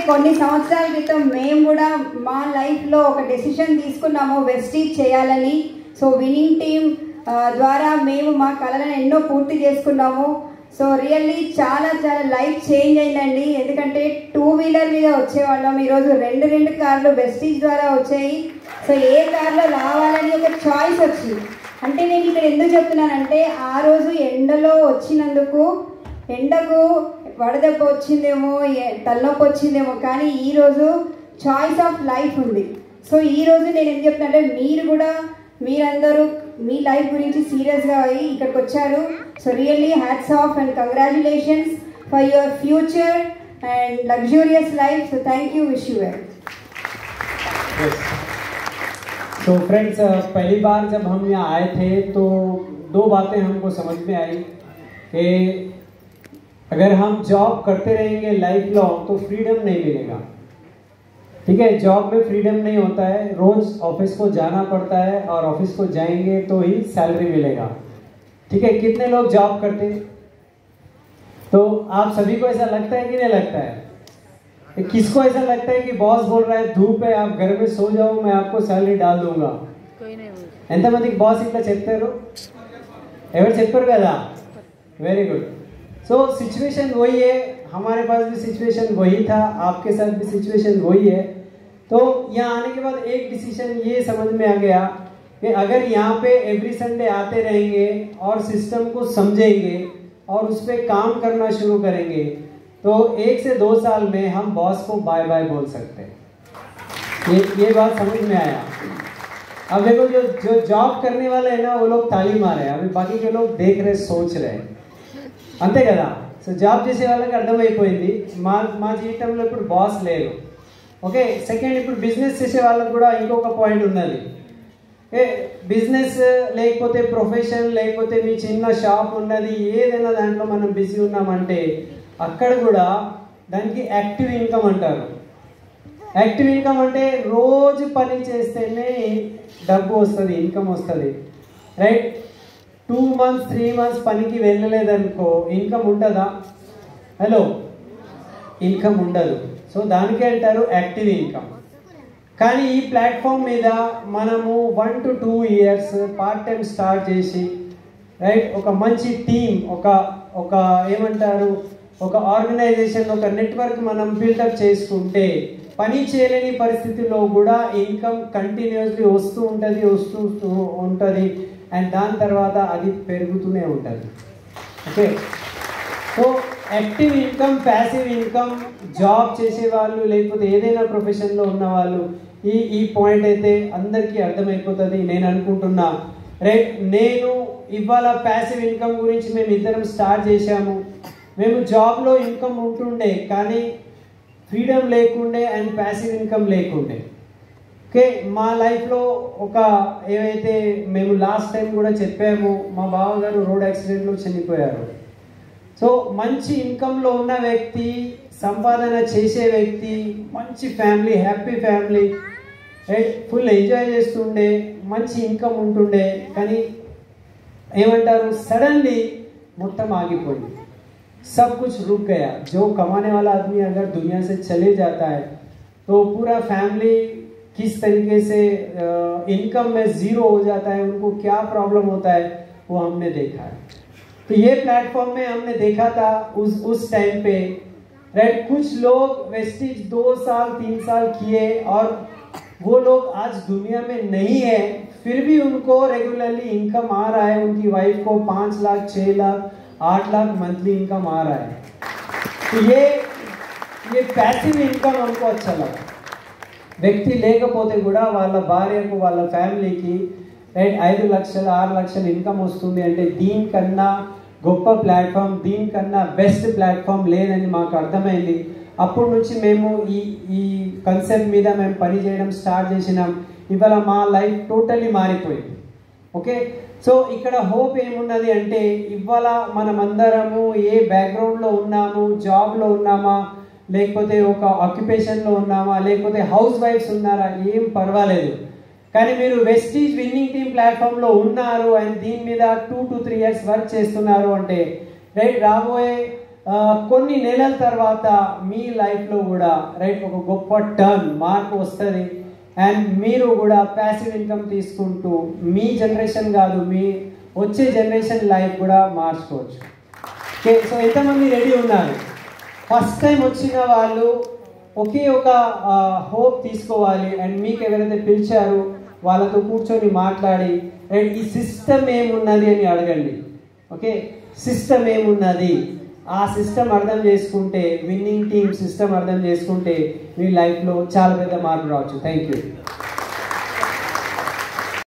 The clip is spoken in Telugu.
కొన్ని సంవత్సరాల క్రితం మేము కూడా మా లైఫ్లో ఒక డెసిషన్ తీసుకున్నాము వెస్టీజ్ చేయాలని. సో విన్నింగ్ టీమ్ ద్వారా మేము మా కళలను ఎన్నో పూర్తి చేసుకున్నాము. సో రియల్లీ చాలా చాలా లైఫ్ చేంజ్ అయిందండి. ఎందుకంటే 2 వీలర్ మీద వచ్చేవాళ్ళం, ఈరోజు 2 కార్లు వెస్టీజ్ ద్వారా వచ్చాయి. సో ఏ కార్లో రావాలని ఒక చాయిస్ వచ్చింది. అంటే నేను ఇక్కడ ఎందుకు చెప్తున్నానంటే ఆ రోజు ఎండలో వచ్చినందుకు ఎండకు వడదెబ్బ వచ్చిందేమో, తలనొప్పి వచ్చిందేమో, కానీ ఈరోజు చాయిస్ ఆఫ్ లైఫ్ ఉంది. సో ఈరోజు నేను ఏం చెప్తున్నా అంటే మీరందరూ మీ లైఫ్ గురించి సీరియస్గా అయ్యి ఇక్కడికి వచ్చారు. So really hats off and congratulations for your future and luxurious life. So thank you, wish you well. तो फ्रेंड्स, पहली बार जब हम यहाँ आए थे तो 2 बातें हमको समझ में आई कि अगर हम जॉब करते रहेंगे लाइफ लॉन्ग तो फ्रीडम नहीं मिलेगा. ठीक है, जॉब में फ्रीडम नहीं होता है, रोज ऑफिस को जाना पड़ता है और ऑफिस को जाएंगे तो ही सैलरी मिलेगा. ठीक है, कितने लोग जॉब करते हैं? तो आप सभी को ऐसा लगता है कि नहीं लगता है? किसको ऐसा लगता है कि बॉस बोल रहा है धूप है, आप घर में सो जाओ, मैं आपको सैलरी डाल दूंगा? कोई नहीं. ఎంతమందికి బాస్ ఇట్లా చెప్తారు? ఎవరు చెప్పారు కదా? Very good. सो सिचुएशन वही है, हमारे पास भी सिचुएशन वही था, आपके साथ भी सिचुएशन वही है. तो यहाँ आने के बाद एक डिसीजन ये समझ में आ गया कि अगर यहाँ पे एवरी संडे आते रहेंगे और सिस्टम को समझेंगे और उस पर काम करना शुरू करेंगे तो 1 से 2 साल में हम बॉस को बाय बाय बोल सकते हैं. ये बात समझ में आया. अब देखो जो जॉब करने वाले हैं ना वो लोग ताली मारे, अभी बाकी के लोग देख रहे सोच रहे అంతే కదా. సో జాబ్ చేసే వాళ్ళకి అర్థమైపోయింది మా జీవితంలో ఇప్పుడు బాస్ లేరు. ఓకే, సెకండ్, ఇప్పుడు బిజినెస్ చేసే వాళ్ళకి కూడా ఇంకొక పాయింట్ ఉన్నది. బిజినెస్ లేకపోతే ప్రొఫెషన్ లేకపోతే మీ చిన్న షాప్ ఉన్నది, ఏదైనా దాంట్లో మనం బిజీ ఉన్నామంటే అక్కడ కూడా దానికి యాక్టివ్ ఇన్కమ్ అంటారు. యాక్టివ్ ఇన్కమ్ అంటే రోజు పని చేస్తేనే డబ్బు వస్తుంది, ఇన్కమ్ వస్తుంది. రైట్, 2 months 3 months పనికి వెళ్ళలేదనుకో ఇన్కమ్ ఉంటుందా? హలో, ఇన్కమ్ ఉండదు. సో దానికే అంటారు యాక్టివ్ ఇన్కమ్. కానీ ఈ ప్లాట్ఫామ్ మీద మనము 1 to 2 years part time start చేసి రైట్ ఒక మంచి టీమ్, ఒక ఏమంటారు, ఒక ఆర్గనైజేషన్, ఒక నెట్వర్క్ మనం బిల్డప్ చేసుకుంటే పని చేయలేని పరిస్థితుల్లో కూడా ఇన్కమ్ కంటిన్యూస్లీ వస్తూ ఉంటుంది అండ్ దాని తర్వాత అది పెరుగుతూనే ఉంటుంది. Okay, so active income, passive income, job చేసేవాళ్ళు లేకపోతే ఏదైనా ప్రొఫెషన్లో ఉన్నవాళ్ళు ఈ పాయింట్ అయితే అందరికీ అర్థమైపోతుంది నేను అనుకుంటున్నా. రైట్, నేను ఇవాళ ప్యాసివ్ ఇన్కమ్ గురించి మేము ఇద్దరం స్టార్ట్ చేశాము. మేము జాబ్లో ఇన్కమ్ ఉంటుండే కానీ ఫ్రీడమ్ లేకుండే అండ్ ప్యాసివ్ ఇన్కమ్ లేకుండే. ఓకే, మా లైఫ్లో ఒక ఏవైతే మేము లాస్ట్ టైం కూడా చెప్పాము, మా బావగారు రోడ్ యాక్సిడెంట్లో చనిపోయారు. సో మంచి ఇన్కంలో ఉన్న వ్యక్తి, సంపాదన చేసే వ్యక్తి, మంచి family, happy family, right, full enjoy చేస్తుండే, మంచి ఇన్కమ్ ఉంటుండే. కానీ ఏమంటారు, సడన్లీ మొత్తం ఆగిపోయింది, सब कुछ रुक गया. जो कमाने वाला आदमी अगर दुनिया से चले जाता है तो पूरा फैमिली किस तरीके से इनकम में जीरो हो जाता है, उनको क्या प्रॉब्लम होता है वो हमने देखा है. तो ये प्लेटफॉर्म में हमने देखा था उस टाइम पे. राइट, कुछ लोग वेस्टीज 2 साल 3 साल किए और वो लोग आज दुनिया में नहीं है, फिर भी उनको रेगुलरली इनकम आ रहा है. उनकी वाइफ को 5 लाख 6 लाख 8 लाख मंथली इनकम आ रहा है. तो ये पैसिव इनकम हमको अच्छा लगा. వ్యక్తి లేకపోతే కూడా వాళ్ళ భార్యకు, వాళ్ళ ఫ్యామిలీకి రైట్ 5 లక్షలు 6 లక్షలు ఇన్కమ్ వస్తుంది అంటే దీనికన్నా గొప్ప ప్లాట్ఫామ్, దీనికన్నా బెస్ట్ ప్లాట్ఫామ్ లేదని మాకు అర్థమైంది. అప్పటి నుంచి మేము ఈ కన్సెప్ట్ మీద మేము పని చేయడం స్టార్ట్ చేసినాం. ఇవాళ మా లైఫ్ టోటల్లీ మారిపోయింది. ఓకే, సో ఇక్కడ హోప్ ఏమున్నది అంటే ఇవాళ మనమందరము ఏ బ్యాక్గ్రౌండ్లో ఉన్నాము, జాబ్లో ఉన్నామా, లేకపోతే ఒక ఆక్యుపేషన్లో ఉన్నామా, లేకపోతే హౌస్ వైఫ్స్ ఉన్నారా, ఏం పర్వాలేదు. కానీ మీరు వెస్టీజ్ విన్నింగ్ టీమ్ ప్లాట్ఫామ్లో ఉన్నారు అండ్ దీని మీద 2 to 3 years వర్క్ చేస్తున్నారు అంటే రైట్, రాబోయే కొన్ని నెలల తర్వాత మీ లైఫ్లో కూడా రైట్ ఒక గొప్ప టర్న్ మార్పు వస్తుంది. అండ్ మీరు కూడా ప్యాసివ్ ఇన్కమ్ తీసుకుంటూ మీ జనరేషన్ కాదు, మీ వచ్చే జనరేషన్ లైఫ్ కూడా మార్చుకోవచ్చు. ఓకే, సో ఎంతమంది రెడీ ఉన్నారు? ఫస్ట్ టైం వచ్చిన వాళ్ళు ఒకే ఒక హోప్ తీసుకోవాలి. అండ్ మీకు ఎవరైతే పిలిచారో వాళ్ళతో కూర్చొని మాట్లాడి అండ్ ఈ సిస్టమ్ ఏమున్నది అని అడగండి. ఓకే, సిస్టమ్ ఏమున్నది, ఆ సిస్టమ్ అర్థం చేసుకుంటే, విన్నింగ్ టీమ్ సిస్టమ్ అర్థం చేసుకుంటే మీ లైఫ్లో చాలా పెద్ద మార్పు రావచ్చు. Thank you.